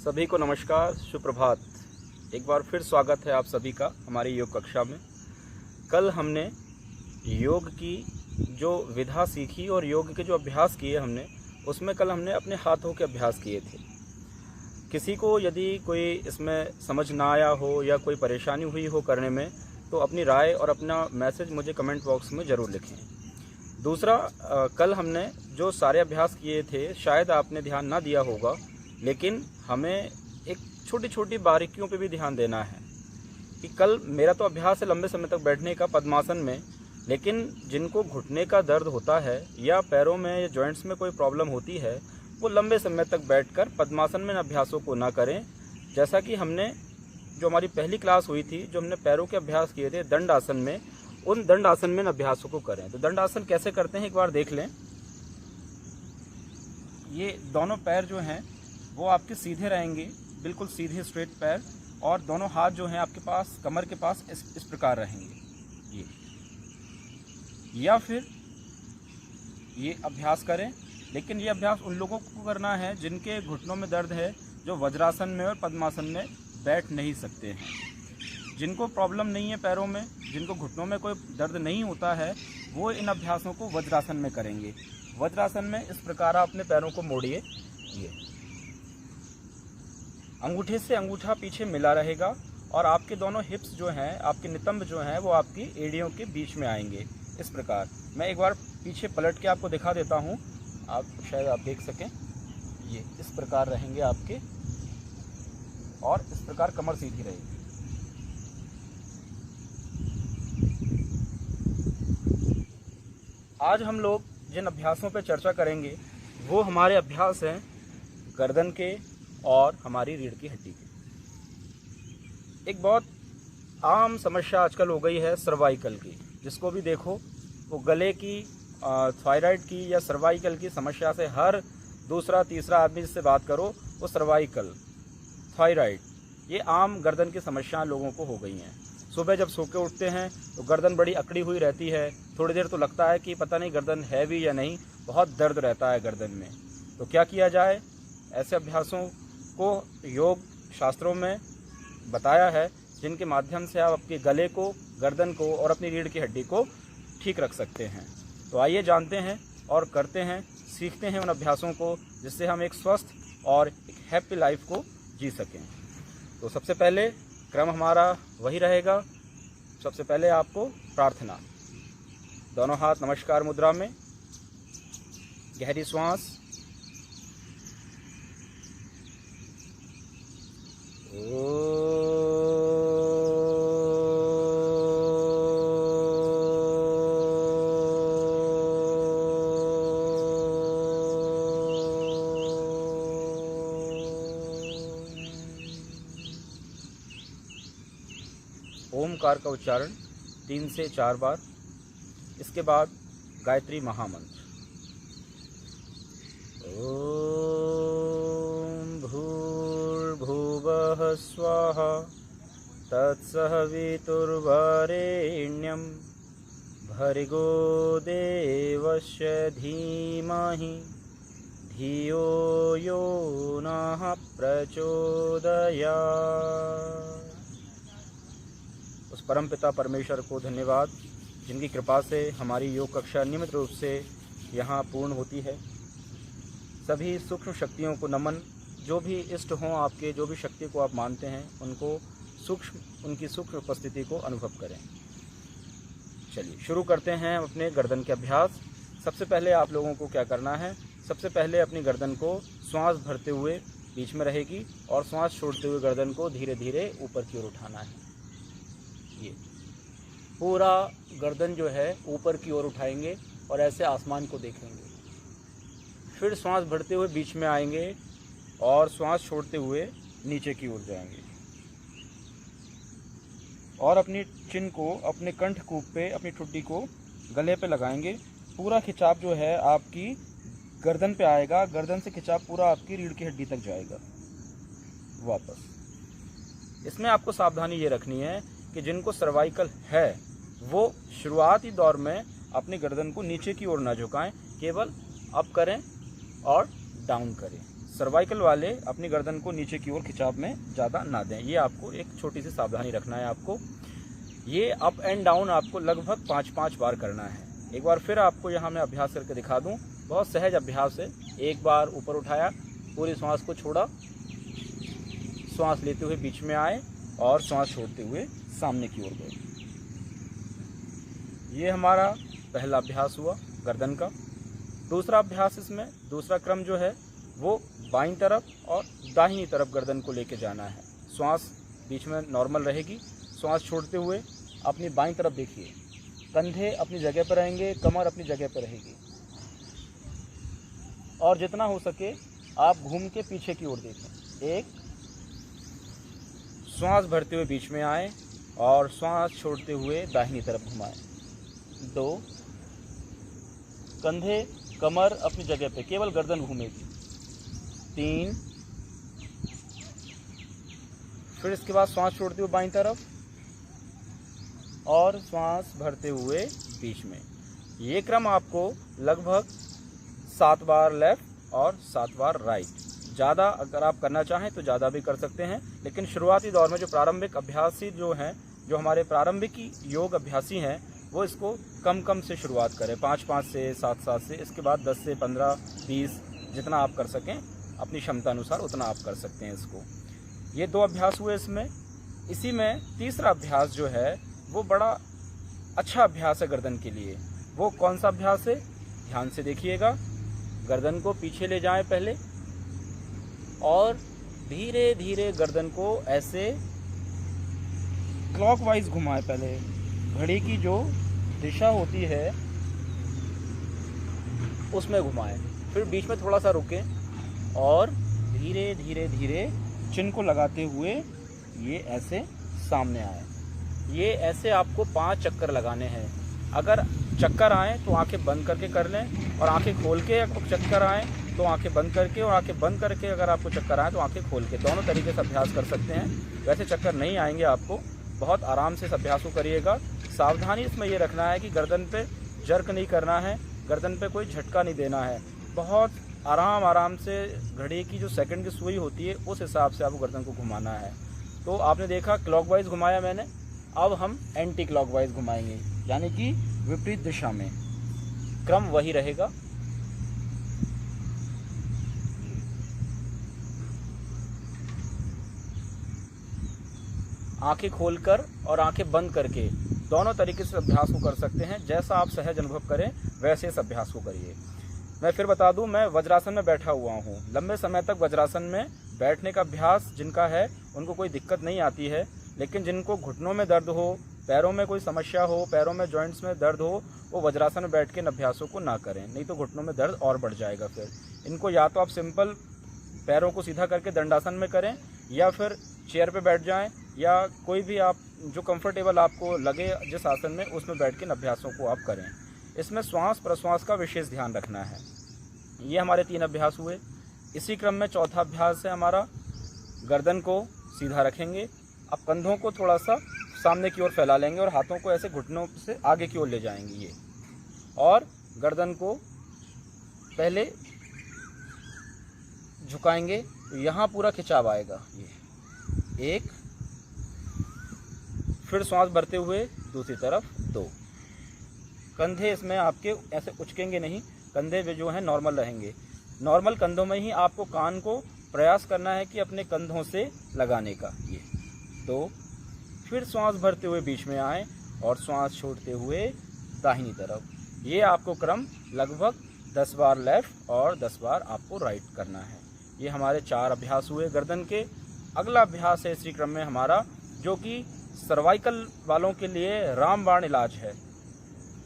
सभी को नमस्कार, सुप्रभात। एक बार फिर स्वागत है आप सभी का हमारी योग कक्षा में। कल हमने योग की जो विधा सीखी और योग के जो अभ्यास किए उसमें कल हमने अपने हाथों के अभ्यास किए थे। किसी को यदि कोई इसमें समझ ना आया हो या कोई परेशानी हुई हो करने में, तो अपनी राय और अपना मैसेज मुझे कमेंट बॉक्स में ज़रूर लिखें। दूसरा, कल हमने जो सारे अभ्यास किए थे शायद आपने ध्यान ना दिया होगा, लेकिन हमें एक छोटी छोटी बारीकियों पे भी ध्यान देना है कि कल मेरा तो अभ्यास है लंबे समय तक बैठने का पद्मासन में, लेकिन जिनको घुटने का दर्द होता है या पैरों में या जॉइंट्स में कोई प्रॉब्लम होती है, वो लंबे समय तक बैठकर पद्मासन में अभ्यासों को ना करें। जैसा कि हमने जो हमारी पहली क्लास हुई थी, जो हमने पैरों के अभ्यास किए थे दंड आसन में, उन दंड आसन में अभ्यासों को करें। तो दंड आसन कैसे करते हैं एक बार देख लें। ये दोनों पैर जो हैं वो आपके सीधे रहेंगे, बिल्कुल सीधे स्ट्रेट पैर, और दोनों हाथ जो हैं आपके पास कमर के पास इस प्रकार रहेंगे। ये या फिर ये अभ्यास करें, लेकिन ये अभ्यास उन लोगों को करना है जिनके घुटनों में दर्द है, जो वज्रासन में और पद्मासन में बैठ नहीं सकते हैं। जिनको प्रॉब्लम नहीं है पैरों में, जिनको घुटनों में कोई दर्द नहीं होता है, वो इन अभ्यासों को वज्रासन में करेंगे। वज्रासन में इस प्रकार आप अपने पैरों को मोड़िए। ये अंगूठे से अंगूठा पीछे मिला रहेगा और आपके दोनों हिप्स जो हैं, आपके नितंब जो हैं, वो आपकी एड़ियों के बीच में आएंगे इस प्रकार। मैं एक बार पीछे पलट के आपको दिखा देता हूँ, आप शायद आप देख सकें। ये इस प्रकार रहेंगे आपके, और इस प्रकार कमर सीधी रहेगी। आज हम लोग जिन अभ्यासों पर चर्चा करेंगे वो हमारे अभ्यास हैं गर्दन के और हमारी रीढ़ की हड्डी की। एक बहुत आम समस्या आजकल हो गई है सर्वाइकल की। जिसको भी देखो वो गले की, थायराइड की या सर्वाइकल की समस्या से हर दूसरा तीसरा आदमी जिससे बात करो वो सर्वाइकल, थायराइड, ये आम गर्दन की समस्याएं लोगों को हो गई हैं। सुबह जब सो के उठते हैं तो गर्दन बड़ी अकड़ी हुई रहती है, थोड़ी देर तो लगता है कि पता नहीं गर्दन है भी या नहीं, बहुत दर्द रहता है गर्दन में। तो क्या किया जाए? ऐसे अभ्यासों को योग शास्त्रों में बताया है जिनके माध्यम से आप आपके गले को, गर्दन को और अपनी रीढ़ की हड्डी को ठीक रख सकते हैं। तो आइए जानते हैं और करते हैं, सीखते हैं उन अभ्यासों को, जिससे हम एक स्वस्थ और एक हैप्पी लाइफ को जी सकें। तो सबसे पहले क्रम हमारा वही रहेगा। सबसे पहले आपको प्रार्थना, दोनों हाथ नमस्कार मुद्रा में, गहरी श्वास, ओमकार का उच्चारण 3 से 4 बार। इसके बाद गायत्री महामंत्र, ओम भूर्भुवः स्वाहा तत्सवितुर्वरेण्यं भर्गो देवस्य धीमहि धियो यो नः प्रचोदयात्। उस परमपिता परमेश्वर को धन्यवाद जिनकी कृपा से हमारी योग कक्षा नियमित रूप से यहाँ पूर्ण होती है। सभी सूक्ष्म शक्तियों को नमन। जो भी इष्ट हों आपके, जो भी शक्ति को आप मानते हैं, उनकी सूक्ष्म उपस्थिति को अनुभव करें। चलिए शुरू करते हैं अपने गर्दन के अभ्यास। सबसे पहले आप लोगों को क्या करना है, सबसे पहले अपनी गर्दन को श्वास भरते हुए बीच में रहेगी और श्वास छोड़ते हुए गर्दन को धीरे धीरे ऊपर की ओर उठाना है। ये पूरा गर्दन जो है ऊपर की ओर उठाएंगे और ऐसे आसमान को देखेंगे। फिर श्वास भरते हुए बीच में आएंगे और श्वास छोड़ते हुए नीचे की ओर जाएंगे, और अपनी चिन को अपने कंठकूप पे, अपनी ठुड्डी को गले पे लगाएंगे। पूरा खिंचाव जो है आपकी गर्दन पे आएगा, गर्दन से खिंचाव पूरा आपकी रीढ़ की हड्डी तक जाएगा वापस। इसमें आपको सावधानी ये रखनी है कि जिनको सर्वाइकल है वो शुरुआती दौर में अपनी गर्दन को नीचे की ओर ना झुकाएं, केवल अप करें और डाउन करें, सर्वाइकल वाले अपनी गर्दन को नीचे की ओर खिंचाव में ज़्यादा ना दें। ये आपको एक छोटी सी सावधानी रखना है आपको। ये अप एंड डाउन आपको लगभग 5-5 बार करना है। एक बार फिर आपको यहाँ मैं अभ्यास करके दिखा दूँ, बहुत सहज अभ्यास है। एक बार ऊपर उठाया, पूरी श्वास को छोड़ा, श्वास लेते हुए बीच में आए और श्वास छोड़ते हुए सामने की ओर गए। ये हमारा पहला अभ्यास हुआ गर्दन का। दूसरा अभ्यास, इसमें दूसरा क्रम जो है वो बाईं तरफ और दाहिनी तरफ गर्दन को लेके जाना है। श्वास बीच में नॉर्मल रहेगी, श्वास छोड़ते हुए अपनी बाईं तरफ देखिए, कंधे अपनी जगह पर रहेंगे, कमर अपनी जगह पर रहेगी और जितना हो सके आप घूम के पीछे की ओर देखें। एक, श्वास भरते हुए बीच में आए और श्वास छोड़ते हुए दाहिनी तरफ घुमाएं। 2, कंधे कमर अपनी जगह पे, केवल गर्दन घूमेगी। 3, फिर इसके बाद श्वास छोड़ते हुए बाईं तरफ और श्वास भरते हुए बीच में। ये क्रम आपको लगभग 7 बार लेफ्ट और 7 बार राइट। ज़्यादा अगर आप करना चाहें तो ज़्यादा भी कर सकते हैं, लेकिन शुरुआती दौर में जो प्रारंभिक अभ्यासी जो हैं, जो हमारे प्रारंभिक योग अभ्यासी हैं, वो इसको कम से शुरुआत करें, 5-5 से 7-7 से। इसके बाद 10 से 15, 20 जितना आप कर सकें अपनी क्षमता अनुसार उतना आप कर सकते हैं इसको। ये 2 अभ्यास हुए इसमें। इसी में तीसरा अभ्यास जो है वो बड़ा अच्छा अभ्यास है गर्दन के लिए। वो कौन सा अभ्यास है, ध्यान से देखिएगा। गर्दन को पीछे ले जाएं पहले और धीरे धीरे गर्दन को ऐसे क्लॉकवाइज घुमाएं। पहले घड़ी की जो दिशा होती है उसमें घुमाएं, फिर बीच में थोड़ा सा रुकें और धीरे धीरे धीरे चिन को लगाते हुए ये ऐसे सामने आए। ये ऐसे आपको 5 चक्कर लगाने हैं। अगर चक्कर आए तो आंखें बंद करके कर लें और आंखें खोल के आपको चक्कर आए तो आंखें बंद करके, और आंखें बंद करके अगर आपको चक्कर आए तो आंखें खोल के, दोनों तरीके से अभ्यास कर सकते हैं। वैसे चक्कर नहीं आएंगे आपको। बहुत आराम से इस अभ्यास को करिएगा। सावधानी इसमें ये रखना है कि गर्दन पे जर्क नहीं करना है, गर्दन पे कोई झटका नहीं देना है। बहुत आराम से घड़ी की जो सेकंड की सुई होती है उस हिसाब से आपको गर्दन को घुमाना है। तो आपने देखा क्लॉकवाइज घुमाया मैंने, अब हम एंटी क्लॉकवाइज घुमाएंगे, यानी कि विपरीत दिशा में। क्रम वही रहेगा। आंखें खोलकर और आंखें बंद करके दोनों तरीके से अभ्यास को कर सकते हैं। जैसा आप सहज अनुभव करें वैसे इस अभ्यास को करिए। मैं फिर बता दूं, मैं वज्रासन में बैठा हुआ हूं। लंबे समय तक वज्रासन में बैठने का अभ्यास जिनका है उनको कोई दिक्कत नहीं आती है, लेकिन जिनको घुटनों में दर्द हो, पैरों में कोई समस्या हो, पैरों में जॉइंट्स में दर्द हो, वो वज्रासन में बैठ के इन अभ्यासों को ना करें, नहीं तो घुटनों में दर्द और बढ़ जाएगा। फिर इनको या तो आप सिंपल पैरों को सीधा करके दंडासन में करें, या फिर चेयर पे बैठ जाएं, या कोई भी आप जो कंफर्टेबल आपको लगे जिस आसन में, उसमें बैठ के इन अभ्यासों को आप करें। इसमें श्वास प्रश्वास का विशेष ध्यान रखना है। ये हमारे 3 अभ्यास हुए। इसी क्रम में चौथा अभ्यास है हमारा, गर्दन को सीधा रखेंगे। अब कंधों को थोड़ा सा सामने की ओर फैला लेंगे और हाथों को ऐसे घुटनों से आगे की ओर ले जाएंगे ये, और गर्दन को पहले झुकाएंगे तो यहाँ पूरा खिंचाव आएगा। ये 1, फिर श्वास भरते हुए दूसरी तरफ 2। कंधे इसमें आपके ऐसे उचकेंगे नहीं, कंधे भी जो हैं नॉर्मल रहेंगे। नॉर्मल कंधों में ही आपको कान को प्रयास करना है कि अपने कंधों से लगाने का। ये 2, फिर श्वास भरते हुए बीच में आए और श्वास छोड़ते हुए दाहिनी तरफ। ये आपको क्रम लगभग 10 बार लेफ्ट और 10 बार आपको राइट करना है। ये हमारे 4 अभ्यास हुए गर्दन के। अगला अभ्यास है इसी क्रम में हमारा, जो कि सर्वाइकल वालों के लिए रामबाण इलाज है।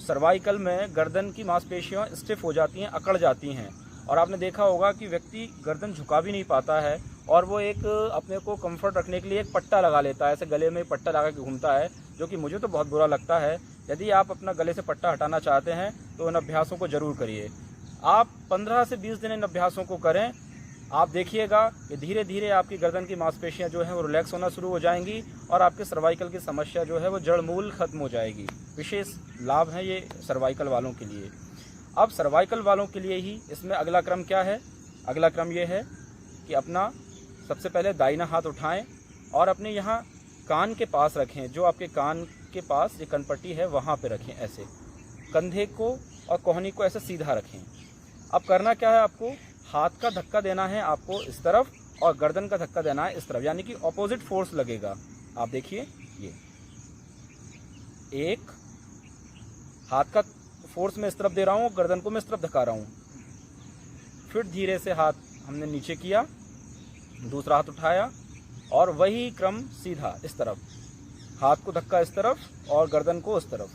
सर्वाइकल में गर्दन की मांसपेशियां स्टिफ हो जाती हैं, अकड़ जाती हैं, और आपने देखा होगा कि व्यक्ति गर्दन झुका भी नहीं पाता है और वो एक अपने को कंफर्ट रखने के लिए एक पट्टा लगा लेता है, ऐसे गले में पट्टा लगा के घूमता है, जो कि मुझे तो बहुत बुरा लगता है। यदि आप अपना गले से पट्टा हटाना चाहते हैं तो इन अभ्यासों को ज़रूर करिए। आप 15 से 20 दिन इन अभ्यासों को करें। आप देखिएगा कि धीरे धीरे आपकी गर्दन की मांसपेशियां जो हैं वो रिलैक्स होना शुरू हो जाएंगी और आपके सर्वाइकल की समस्या जो है वो जड़ मूल खत्म हो जाएगी। विशेष लाभ है ये सर्वाइकल वालों के लिए। अब सर्वाइकल वालों के लिए ही इसमें अगला क्रम क्या है? अगला क्रम ये है, कि अपना सबसे पहले दाहिना हाथ उठाएं और अपने यहाँ कान के पास रखें, जो आपके कान के पास ये कनपट्टी है वहाँ पे रखें। ऐसे कंधे को और कोहनी को ऐसे सीधा रखें। अब करना क्या है, आपको हाथ का धक्का देना है आपको इस तरफ और गर्दन का धक्का देना है इस तरफ, यानी कि ऑपोजिट फोर्स लगेगा। आप देखिए, ये एक हाथ का फोर्स मैं इस तरफ दे रहा हूँ, गर्दन को मैं इस तरफ धक्का रहा हूँ। फिर धीरे से हाथ हमने नीचे किया, दूसरा हाथ उठाया और वही क्रम सीधा इस तरफ, हाथ को धक्का इस तरफ और गर्दन को उस तरफ।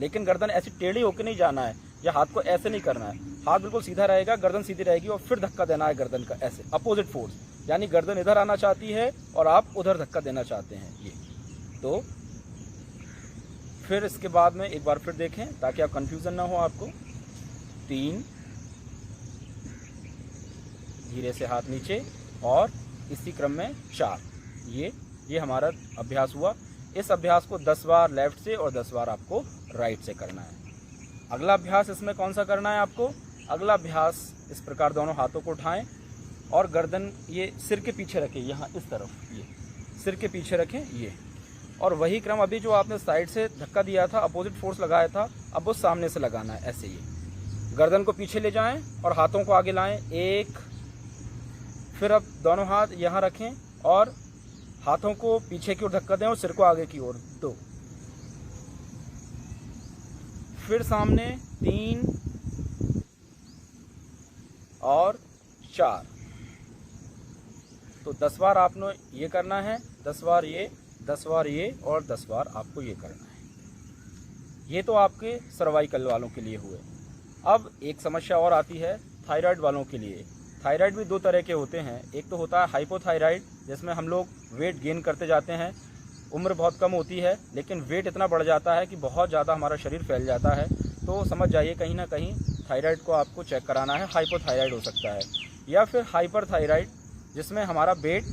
लेकिन गर्दन ऐसी टेढ़ी होकर नहीं जाना है या हाथ को ऐसे नहीं करना है, हाथ बिल्कुल सीधा रहेगा, गर्दन सीधी रहेगी और फिर धक्का देना है गर्दन का ऐसे, अपोजिट फोर्स, यानी गर्दन इधर आना चाहती है और आप उधर धक्का देना चाहते हैं। ये तो फिर इसके बाद में एक बार फिर देखें ताकि आप कंफ्यूजन ना हो आपको। 3, धीरे से हाथ नीचे और इसी क्रम में 4। ये हमारा अभ्यास हुआ। इस अभ्यास को 10 बार लेफ्ट से और 10 बार आपको राइट से करना है। अगला अभ्यास इसमें कौन सा करना है आपको? अगला अभ्यास इस प्रकार दोनों हाथों को उठाएं और गर्दन ये सिर के पीछे रखें, यहाँ इस तरफ, ये सिर के पीछे रखें ये। और वही क्रम अभी जो आपने साइड से धक्का दिया था, अपोजिट फोर्स लगाया था, अब वो सामने से लगाना है ऐसे। ये गर्दन को पीछे ले जाएं और हाथों को आगे लाएं, 1। फिर अब दोनों हाथ यहाँ रखें और हाथों को पीछे की ओर धक्का दें और सिर को आगे की ओर, 2। फिर सामने 3 और 4। तो 10 बार आपने ये करना है, 10 बार ये, 10 बार ये और 10 बार आपको ये करना है। ये तो आपके सर्वाइकल वालों के लिए हुए। अब एक समस्या और आती है थायराइड वालों के लिए। थायराइड भी 2 तरह के होते हैं। एक तो होता है हाइपोथायराइड, जिसमें हम लोग वेट गेन करते जाते हैं, उम्र बहुत कम होती है लेकिन वेट इतना बढ़ जाता है कि बहुत ज़्यादा हमारा शरीर फैल जाता है। तो समझ जाइए कहीं ना कहीं थायराइड को आपको चेक कराना है, हाइपोथायराइड हो सकता है। या फिर हाइपरथायराइड, जिसमें हमारा वेट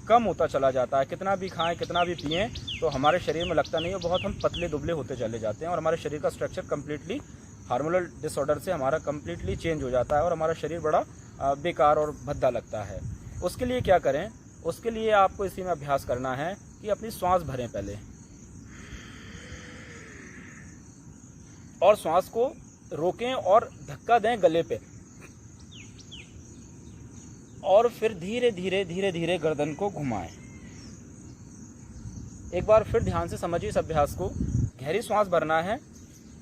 कम होता चला जाता है, कितना भी खाएं कितना भी पिएं तो हमारे शरीर में लगता नहीं है, बहुत हम पतले दुबले होते चले जाते हैं और हमारे शरीर का स्ट्रक्चर कम्प्लीटली हार्मोनल डिसऑर्डर से हमारा कम्प्लीटली चेंज हो जाता है और हमारा शरीर बड़ा बेकार और भद्दा लगता है। उसके लिए क्या करें? उसके लिए आपको इसी में अभ्यास करना है कि अपनी श्वास भरें पहले और श्वास को रोकें और धक्का दें गले पे और फिर धीरे धीरे धीरे धीरे गर्दन को घुमाएं। एक बार फिर ध्यान से समझिए इस अभ्यास को। गहरी श्वास भरना है,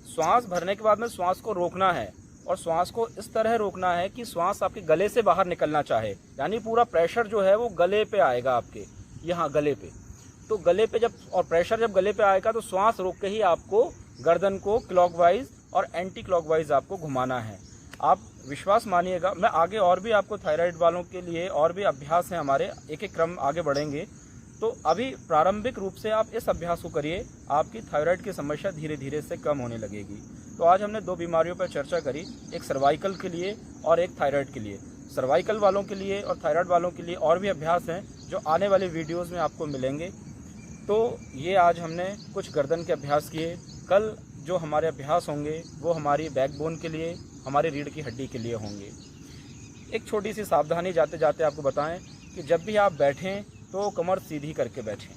श्वास भरने के बाद में श्वास को रोकना है और श्वास को इस तरह रोकना है कि श्वास आपके गले से बाहर निकलना चाहे, यानी पूरा प्रेशर जो है वो गले पे आएगा, आपके यहाँ गले पे। तो गले पे जब और प्रेशर जब गले पे आएगा तो श्वास रोक के ही आपको गर्दन को क्लॉकवाइज और एंटी क्लॉकवाइज आपको घुमाना है। आप विश्वास मानिएगा, मैं आगे और भी आपको थायराइड वालों के लिए और भी अभ्यास हैं हमारे, एक एक क्रम आगे बढ़ेंगे। तो अभी प्रारंभिक रूप से आप इस अभ्यास को करिए, आपकी थायराइड की समस्या धीरे धीरे से कम होने लगेगी। तो आज हमने 2 बीमारियों पर चर्चा करी, एक सर्वाइकल के लिए और एक थायराइड के लिए। सर्वाइकल वालों के लिए और थायराइड वालों के लिए और भी अभ्यास हैं जो आने वाले वीडियोज़ में आपको मिलेंगे। तो ये आज हमने कुछ गर्दन के अभ्यास किए। कल जो हमारे अभ्यास होंगे वो हमारी बैकबोन के लिए, हमारी रीढ़ की हड्डी के लिए होंगे। एक छोटी सी सावधानी जाते जाते आपको बताएं कि जब भी आप बैठें तो कमर सीधी करके बैठें।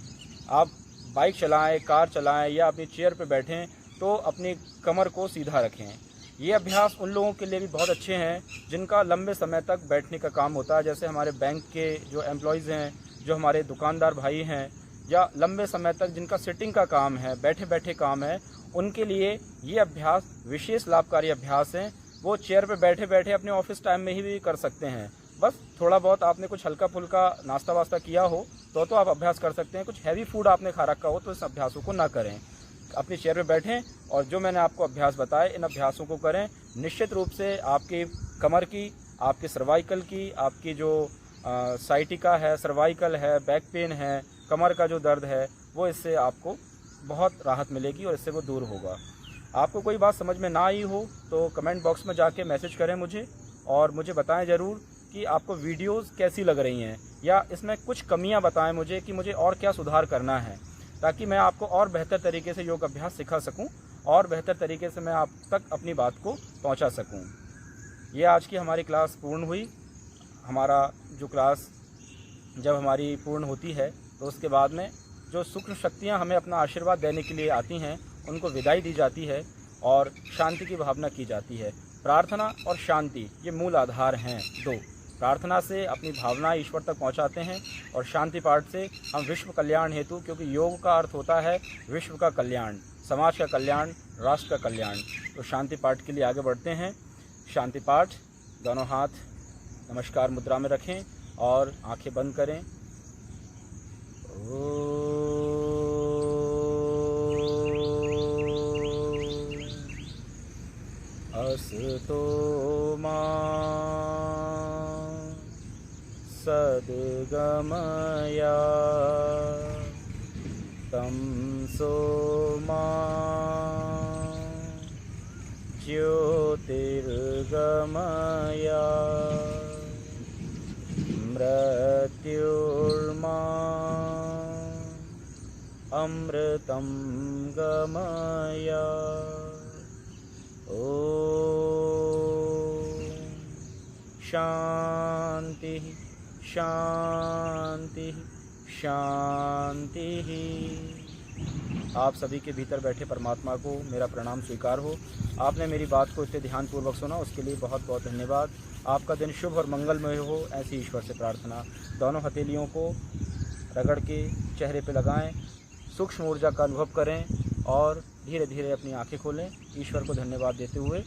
आप बाइक चलाएं, कार चलाएं या अपनी चेयर पे बैठें तो अपनी कमर को सीधा रखें। ये अभ्यास उन लोगों के लिए भी बहुत अच्छे हैं जिनका लंबे समय तक बैठने का काम होता है, जैसे हमारे बैंक के जो एम्प्लॉयज़ हैं, जो हमारे दुकानदार भाई हैं, या लंबे समय तक जिनका सिटिंग का काम है, बैठे बैठे काम है, उनके लिए ये अभ्यास विशेष लाभकारी अभ्यास हैं। वो चेयर पे बैठे बैठे अपने ऑफिस टाइम में ही भी कर सकते हैं। बस थोड़ा बहुत आपने कुछ हल्का फुल्का नाश्ता वास्ता किया हो तो आप अभ्यास कर सकते हैं। कुछ हैवी फूड आपने खा रखा हो तो इस अभ्यासों को ना करें। अपनी चेयर पे बैठें और जो मैंने आपको अभ्यास बताए इन अभ्यासों को करें। निश्चित रूप से आपकी कमर की, आपके सर्वाइकल की, आपकी जो साइटिका है, सर्वाइकल है, बैक पेन है, कमर का जो दर्द है, वो इससे आपको बहुत राहत मिलेगी और इससे वो दूर होगा। आपको कोई बात समझ में ना आई हो तो कमेंट बॉक्स में जाके मैसेज करें मुझे और मुझे बताएं ज़रूर कि आपको वीडियोस कैसी लग रही हैं, या इसमें कुछ कमियां बताएं मुझे कि मुझे और क्या सुधार करना है, ताकि मैं आपको और बेहतर तरीके से योग अभ्यास सिखा सकूं और बेहतर तरीके से मैं आप तक अपनी बात को पहुंचा सकूं। ये आज की हमारी क्लास पूर्ण हुई। हमारा जो क्लास जब हमारी पूर्ण होती है तो उसके बाद में जो सूक्ष्म शक्तियाँ हमें अपना आशीर्वाद देने के लिए आती हैं उनको विदाई दी जाती है और शांति की भावना की जाती है। प्रार्थना और शांति ये मूल आधार हैं दो। प्रार्थना से अपनी भावना ईश्वर तक पहुंचाते हैं और शांति पाठ से हम विश्व कल्याण हेतु, क्योंकि योग का अर्थ होता है विश्व का कल्याण, समाज का कल्याण, राष्ट्र का कल्याण, तो शांति पाठ के लिए आगे बढ़ते हैं। शांति पाठ, दोनों हाथ नमस्कार मुद्रा में रखें और आंखें बंद करें। असतो मा सद्गमया तमसो मा ज्योतिर्गमया मृत्युर्मा अमृतं गमया। ओम शांति शांति शांति। आप सभी के भीतर बैठे परमात्मा को मेरा प्रणाम स्वीकार हो। आपने मेरी बात को इतने ध्यानपूर्वक सुना, उसके लिए बहुत बहुत धन्यवाद। आपका दिन शुभ और मंगलमय हो, ऐसी ईश्वर से प्रार्थना। दोनों हथेलियों को रगड़ के चेहरे पे लगाएं, सूक्ष्म ऊर्जा का अनुभव करें और धीरे धीरे अपनी आंखें खोलें। ईश्वर को धन्यवाद देते हुए